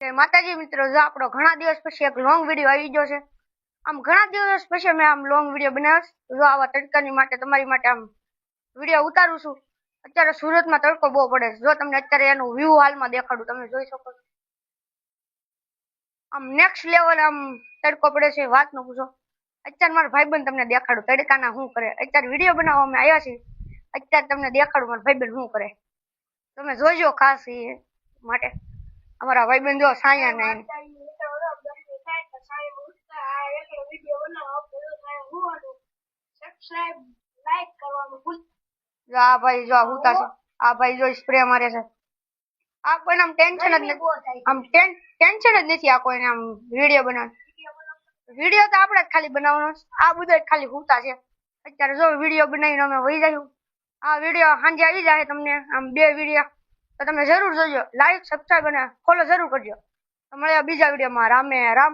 જય માતાજી મિત્રો, જો આપણો ઘણા દિવસ પછી એક લોંગ વિડીયો આવી ગયો છે. આમ ઘણા દિવસ પછી મેં આમ લોંગ વિડીયો બનાવ્યો. જો આવા તડકાની માટે તમારી માટે આમ વિડીયો ઉતારું છું. અત્યારે સુરતમાં તડકો બહુ પડે છે. જો તમને અત્યારે એનું વ્યૂ હાલમાં દેખાડું, તમે જોઈ શકો છો. આમ નેક્સ્ટ લેવલ આમ તડકો પડે છે, વાત ન પૂછો. અત્યારે મારા ભાઈબંધ તમને દેખાડું તડકાના શું કરે. અત્યારે વિડીયો બનાવવા અમે આવ્યા છીએ. અત્યારે તમને દેખાડું મારા ભાઈબંધ શું કરે. તમે જોઈજો ખાસ એ માટે. અમારા ભાઈબંધ જો સાયા નહીં. આ ભાઈ જો હુતા છે. આ ભાઈ જો સ્પ્રે મારે છે. આ કોઈને આમ ટેન્શન જ નથી, આમ ટેન્શન જ નથી આ કોઈને આમ વિડીયો બનાવ. વિડીયો તો આપણે જ ખાલી બનાવવાનો. આ બધા જ ખાલી હુતા છે. અત્યારે જો વિડીયો બનાવીને અમે વહી જઈશું. આ વિડીયો સાંજે આવી જાય તમને આમ 2 વિડીયો, તો તમે જરૂર જોજો. લાઈક સબસ્ક્રાઈબ અને ફોલો જરૂર કરજો. તો મળ્યા બીજા વિડીયોમાં. રામે રામ.